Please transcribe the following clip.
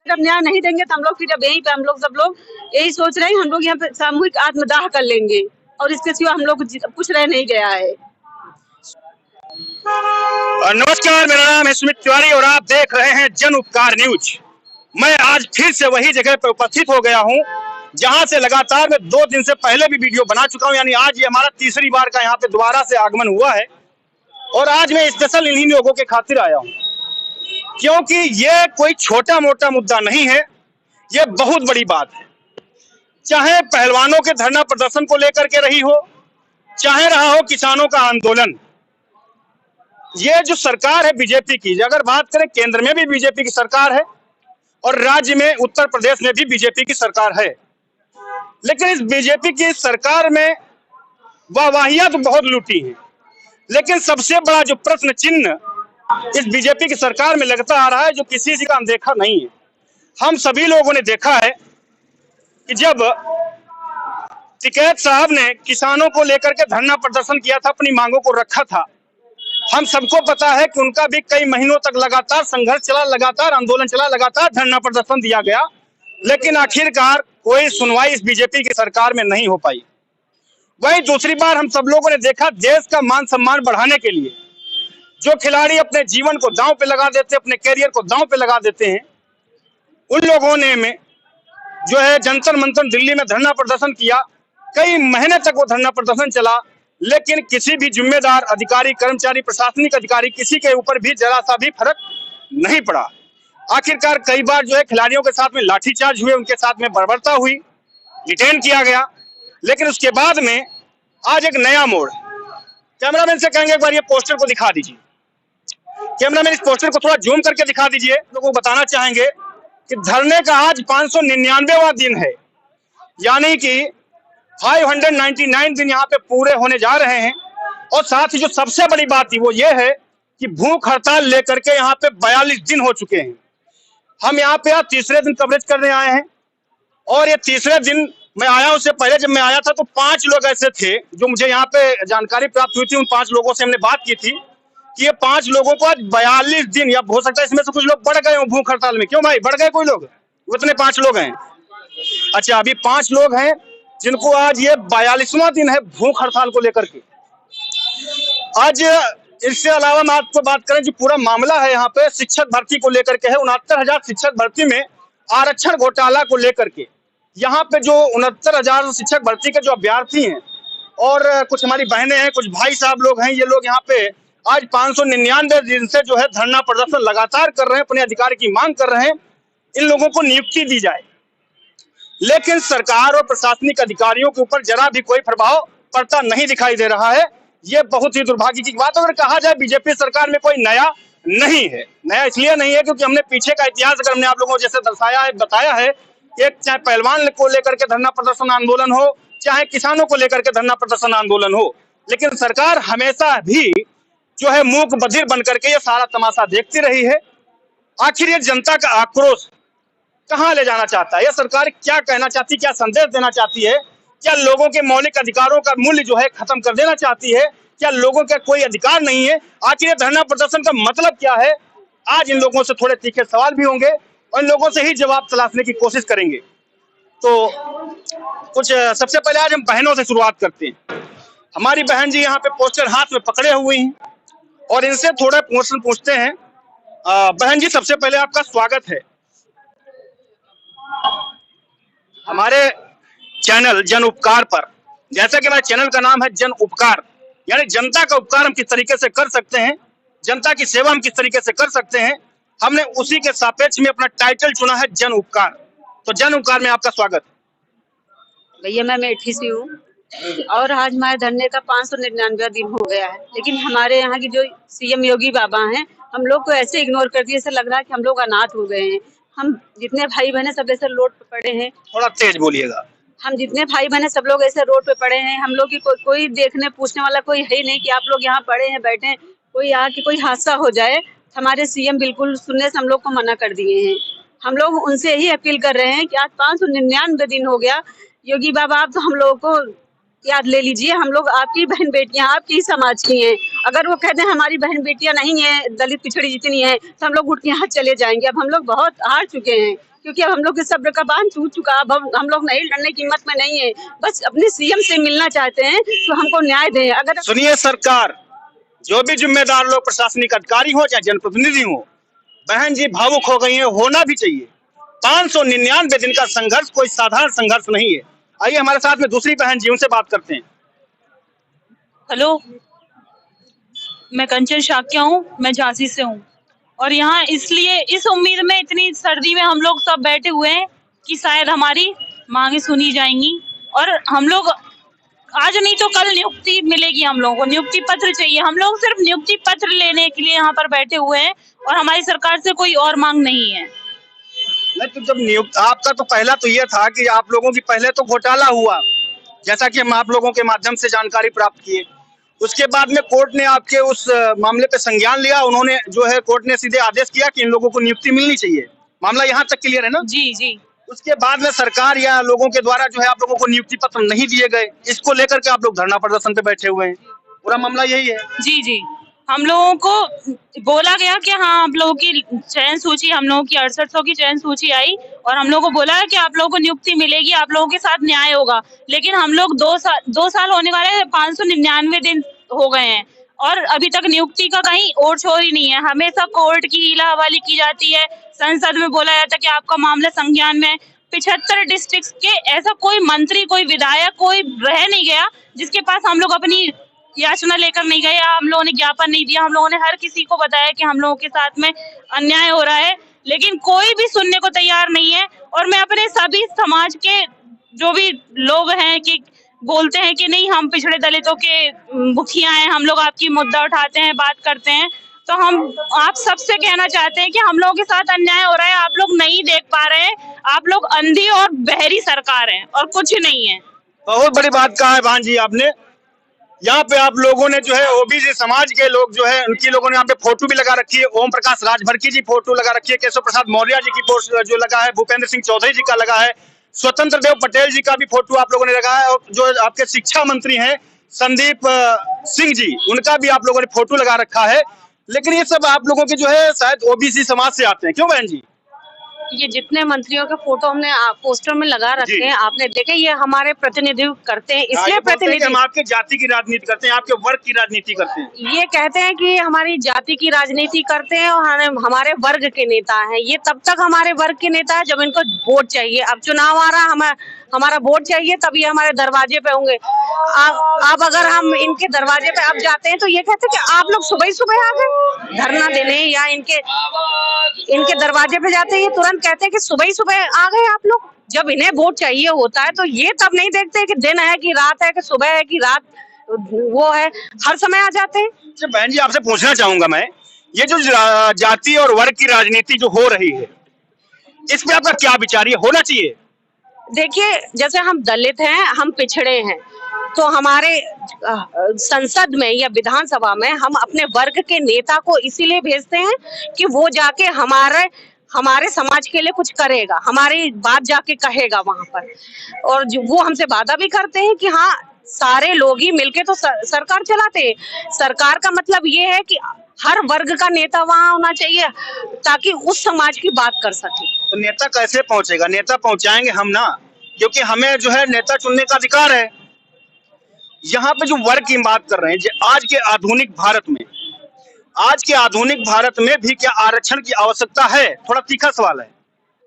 जब न्याय नहीं देंगे तो हम लोग फिर अब यहीं पे हम लोग सब लोग यही सोच रहे हैं, हम लोग यहाँ पे सामूहिक आत्मदाह कर लेंगे और इसके सिवा हम लोग कुछ रह नहीं गया है। नमस्कार, मेरा नाम है सुमित तिवारी और आप देख रहे हैं जन उपकार न्यूज। मैं आज फिर से वही जगह पर उपस्थित हो गया हूं जहां से लगातार मैं 2 दिन से पहले भी वीडियो बना चुका हूं, यानी आज ये हमारा तीसरी बार का यहाँ पे दोबारा से आगमन हुआ है। और आज मैं स्पेशल इन्हीं लोगों के खातिर आया हूं, क्योंकि ये कोई छोटा मोटा मुद्दा नहीं है, ये बहुत बड़ी बात है। चाहे पहलवानों के धरना प्रदर्शन को लेकर के रही हो, चाहे रहा हो किसानों का आंदोलन, ये जो सरकार है बीजेपी की, अगर बात करें केंद्र में भी बीजेपी की सरकार है और राज्य में उत्तर प्रदेश में भी बीजेपी की सरकार है, लेकिन इस बीजेपी की सरकार में वाहवाहियां तो बहुत लूटी हैं, लेकिन सबसे बड़ा जो प्रश्न चिन्ह इस बीजेपी की सरकार में लगता आ रहा है, जो किसी का अनदेखा नहीं है। हम सभी लोगों ने देखा है कि जब टिकैत साहब ने किसानों को लेकर के धरना प्रदर्शन किया था, अपनी मांगों को रखा था, हम सबको पता है कि उनका भी कई महीनों तक लगातार संघर्ष चला, लगातार आंदोलन चला, लगातार धरना प्रदर्शन दिया गया, लेकिन आखिरकार कोई सुनवाई इस बीजेपी की सरकार में नहीं हो पाई। वहीं दूसरी बार हम सब लोगों ने देखा, देश का मान सम्मान बढ़ाने के लिए जो खिलाड़ी अपने जीवन को दांव पे लगा देते, अपने कैरियर को दांव पे लगा देते हैं, उन लोगों ने में जो है जंतर मंतर दिल्ली में धरना प्रदर्शन किया। कई महीने तक वो धरना प्रदर्शन चला, लेकिन किसी भी जिम्मेदार अधिकारी, कर्मचारी, प्रशासनिक अधिकारी, किसी के ऊपर भी जरा सा भी फर्क नहीं पड़ा। आखिरकार कई बार जो है खिलाड़ियों के साथ में लाठीचार्ज हुए, उनके साथ में बर्बरता हुई, डिटेन किया गया, लेकिन उसके बाद में आज एक नया मोड़। कैमरामैन से कहेंगे एक बार ये पोस्टर को दिखा दीजिए। कैमरामैन इस पोस्टर को थोड़ा जूम करके दिखा दीजिए। लोगों को बताना चाहेंगे कि धरने का आज 599वां दिन है, यानी कि 599 दिन यहाँ पे पूरे होने जा रहे हैं। और साथ ही जो सबसे बड़ी बात थी वो ये है कि भूख हड़ताल लेकर के यहाँ पे 42 दिन हो चुके हैं। हम यहाँ पे आज तीसरे दिन कवरेज करने आए हैं और ये तीसरे दिन मैं आया, उससे पहले जब मैं आया था तो 5 लोग ऐसे थे जो मुझे यहाँ पे जानकारी प्राप्त हुई थी। उन 5 लोगों से हमने बात की थी कि ये 5 लोगों को आज 42 दिन, या हो सकता है इसमें से कुछ लोग बढ़ गए हो भूख हड़ताल में। क्यों भाई, बढ़ गए कोई लोग? उतने 5 लोग हैं। अच्छा, अभी 5 लोग हैं जिनको आज ये 42वां दिन है भूख हड़ताल को लेकर के। आज इसके अलावा मैं आपको बात करें जो पूरा मामला है यहाँ पे शिक्षक भर्ती को लेकर के है। 69,000 शिक्षक भर्ती में आरक्षण घोटाला को लेकर के यहाँ पे जो 69,000 शिक्षक भर्ती के जो अभ्यर्थी हैं और कुछ हमारी बहनें हैं, कुछ भाई साहब लोग हैं, ये लोग यहाँ पे आज 599 दिन से जो है धरना प्रदर्शन लगातार कर रहे हैं, अपने अधिकार की मांग कर रहे हैं, इन लोगों को नियुक्ति दी जाए। लेकिन सरकार और प्रशासनिक अधिकारियों के ऊपर जरा भी कोई प्रभाव पड़ता नहीं दिखाई दे रहा है। ये बहुत ही दुर्भाग्य की बात है। अगर कहा जाए बीजेपी सरकार में कोई नया नहीं है, नया इसलिए नहीं है क्योंकि हमने पीछे का इतिहास अगर हमने आप लोगों को जैसे दर्शाया है, बताया है, एक चाहे पहलवान को लेकर के धरना प्रदर्शन आंदोलन हो, चाहे किसानों को लेकर के धरना प्रदर्शन आंदोलन हो, लेकिन सरकार हमेशा भी जो है मूक बधिर बन करके ये सारा तमाशा देखती रही है। आखिर ये जनता का आक्रोश कहां ले जाना चाहता है? यह सरकार क्या कहना चाहती है, क्या संदेश देना चाहती है? क्या लोगों के मौलिक अधिकारों का मूल्य जो है खत्म कर देना चाहती है? क्या लोगों का कोई अधिकार नहीं है? आखिर ये धरना प्रदर्शन का मतलब क्या है? आज इन लोगों से थोड़े तीखे सवाल भी होंगे और इन लोगों से ही जवाब तलाशने की कोशिश करेंगे। तो कुछ सबसे पहले आज हम बहनों से शुरुआत करते हैं। हमारी बहन जी यहाँ पे पोस्टर हाथ में पकड़े हुई हैं और इनसे थोड़ा प्रश्न पूछते हैं। बहन जी, सबसे पहले आपका स्वागत है हमारे चैनल जन उपकार पर। जैसा कि हमारे चैनल का नाम है जन उपकार, यानी जनता का उपकार हम किस तरीके से कर सकते हैं, जनता की सेवा हम किस तरीके से कर सकते हैं, हमने उसी के सापेक्ष में अपना टाइटल चुना है जन उपकार। तो जन उपकार में आपका स्वागत है। भैया मैं मेठी से हूँ और आज हमारे धरने का 599 दिन हो गया है, लेकिन हमारे यहाँ की जो सीएम योगी बाबा हैं, हम लोग को ऐसे इग्नोर कर दिए, ऐसा लग रहा है कि हम लोग अनाथ हो गए हैं। हम जितने भाई बहन सब ऐसे रोड पे पड़े हैं। थोड़ा तेज बोलिएगा। हम जितने भाई बहन सब लोग ऐसे रोड पे पड़े हैं, हम लोग की कोई देखने पूछने वाला कोई है ही नहीं कि आप लोग यहाँ पड़े हैं, बैठे हैं। कोई आके कोई हादसा हो जाए, हमारे सीएम बिल्कुल सुनने से हम लोग को मना कर दिए हैं। हम लोग उनसे यही अपील कर रहे हैं कि आज 599 दिन हो गया, योगी बाबा आप तो हम लोगों को याद ले लीजिए, हम लोग आपकी बहन बेटियां आपकी ही समाज की हैं। अगर वो कहते हैं हमारी बहन बेटियां नहीं है, दलित पिछड़ी जितनी है, तो हम लोग उठ के यहाँ चले जाएंगे। अब हम लोग बहुत हार चुके हैं, क्योंकि अब हम लोग के सब्र का बांध टूट चुका। अब हम लोग नहीं लड़ने की हिम्मत में नहीं है, बस अपने सीएम से मिलना चाहते हैं तो हमको न्याय दें। अगर सुनिए, सरकार, जो भी जिम्मेदार लोग, प्रशासनिक अधिकारी हो चाहे जनप्रतिनिधि हो, बहन जी भावुक हो गई है, होना भी चाहिए। 599 दिन का संघर्ष कोई साधारण संघर्ष नहीं है। आइए हमारे साथ में दूसरी बहन जी, उनसे बात करते हैं। हेलो, मैं कंचन शाक्या हूँ, मैं झांसी से हूँ। और यहाँ इसलिए इस उम्मीद में इतनी सर्दी में हम लोग सब बैठे हुए हैं कि शायद हमारी मांगे सुनी जाएंगी और हम लोग आज नहीं तो कल नियुक्ति मिलेगी। हम लोगों को नियुक्ति पत्र चाहिए। हम लोग सिर्फ नियुक्ति पत्र लेने के लिए यहाँ पर बैठे हुए हैं और हमारी सरकार से कोई और मांग नहीं है। नहीं तो जब नियुक्त आपका तो पहला तो ये था कि आप लोगों की पहले तो घोटाला हुआ, जैसा कि हम आप लोगों के माध्यम से जानकारी प्राप्त किए। उसके बाद में कोर्ट ने आपके उस मामले पे संज्ञान लिया। उन्होंने जो है, कोर्ट ने सीधे आदेश किया कि इन लोगों को नियुक्ति मिलनी चाहिए। मामला यहाँ तक क्लियर है ना? जी जी। उसके बाद में सरकार या लोगों के द्वारा जो है आप लोगों को नियुक्ति पत्र नहीं दिए गए, इसको लेकर के आप लोग धरना प्रदर्शन पे बैठे हुए हैं। पूरा मामला यही है। जी जी, हम लोगों को बोला गया कि हाँ, आप लोगों की चयन सूची, हम लोगों की 6800 की चयन सूची आई और हम लोगों को बोला है कि आप लोगों को नियुक्ति मिलेगी, आप लोगों के साथ न्याय होगा। लेकिन हम लोग 2 साल होने वाले हैं, 599 दिन हो गए हैं और अभी तक नियुक्ति का कहीं और छोर ही नहीं है। हमेशा कोर्ट की हीला हवाली की जाती है। संसद में बोला जाता है कि आपका मामला संज्ञान में। 75 डिस्ट्रिक्ट के ऐसा कोई मंत्री, कोई विधायक, कोई रह नहीं गया जिसके पास हम लोग अपनी याचना लेकर नहीं गए, हम लोगों ने ज्ञापन नहीं दिया। हम लोगों ने हर किसी को बताया कि हम लोगों के साथ में अन्याय हो रहा है, लेकिन कोई भी सुनने को तैयार नहीं है। और मैं अपने सभी समाज के जो भी लोग हैं कि बोलते हैं कि नहीं, हम पिछड़े दलितों के मुखिया हैं, हम लोग आपकी मुद्दा उठाते हैं, बात करते हैं, तो हम आप सबसे कहना चाहते हैं कि हम लोगों के साथ अन्याय हो रहा है, आप लोग नहीं देख पा रहे हैं, आप लोग अंधी और बहरी सरकार है और कुछ नहीं है। बहुत बड़ी बात कहा है बहन जी आपने। यहाँ पे आप लोगों ने जो है ओबीसी समाज के लोग जो है उनकी लोगों ने यहाँ पे फोटो भी लगा रखी है। ओम प्रकाश राजभर जी फोटो लगा रखी है, केशव प्रसाद मौर्य जी की पोस्ट जो लगा है, भूपेंद्र सिंह चौधरी जी का लगा है, स्वतंत्र देव पटेल जी का भी फोटो आप लोगों ने लगा है, और जो आपके शिक्षा मंत्री हैं संदीप सिंह जी, उनका भी आप लोगों ने फोटो लगा रखा है। लेकिन ये सब आप लोगों के जो है शायद ओबीसी समाज से आते हैं, क्यों बहन जी? ये जितने मंत्रियों के फोटो हमने पोस्टर में लगा रखे हैं, आपने देखे, ये हमारे प्रतिनिधित्व करते हैं, इसलिए प्रतिनिधि हम आपके जाति की राजनीति करते हैं, आपके वर्ग की राजनीति करते हैं। ये कहते हैं कि हमारी जाति की राजनीति करते हैं और हमारे वर्ग के नेता हैं। ये तब तक हमारे वर्ग के नेता है जब इनको वोट चाहिए। अब चुनाव आ रहा, हमारा वोट चाहिए, तब ये हमारे दरवाजे पे होंगे। अब अगर हम इनके दरवाजे पे अब जाते हैं तो ये कहते हैं कि आप लोग सुबह ही सुबह आ गए धरना देने, या इनके दरवाजे पे जाते हैं, ये तुरंत कहते हैं कि सुबह ही सुबह आ गए आप लोग। जब इन्हें वोट चाहिए होता है तो ये तब नहीं देखते कि दिन है कि रात है कि सुबह है कि रात, वो है, हर समय आ जाते हैं। अच्छा बहन जी, आपसे पूछना चाहूंगा मैं, ये जो जाति और वर्ग की राजनीति जो हो रही है, इस पे आपका क्या विचार? ये होना चाहिए? देखिए, जैसे हम दलित हैं, हम पिछड़े हैं, तो हमारे संसद में या विधानसभा में हम अपने वर्ग के नेता को इसीलिए भेजते हैं कि वो जाके हमारे समाज के लिए कुछ करेगा, हमारी बात जाके कहेगा वहां पर। और वो हमसे वादा भी करते हैं कि हाँ, सारे लोग ही मिलके तो सरकार चलाते हैं। सरकार का मतलब ये है कि हर वर्ग का नेता वहां होना चाहिए ताकि उस समाज की बात कर सके। तो नेता कैसे पहुंचेगा? नेता पहुंचाएंगे हम ना, क्योंकि हमें जो है नेता चुनने का अधिकार है। यहाँ पे जो वर्ग की बात कर रहे हैं, आज के आधुनिक भारत में भी क्या आरक्षण की आवश्यकता है? थोड़ा तीखा सवाल है।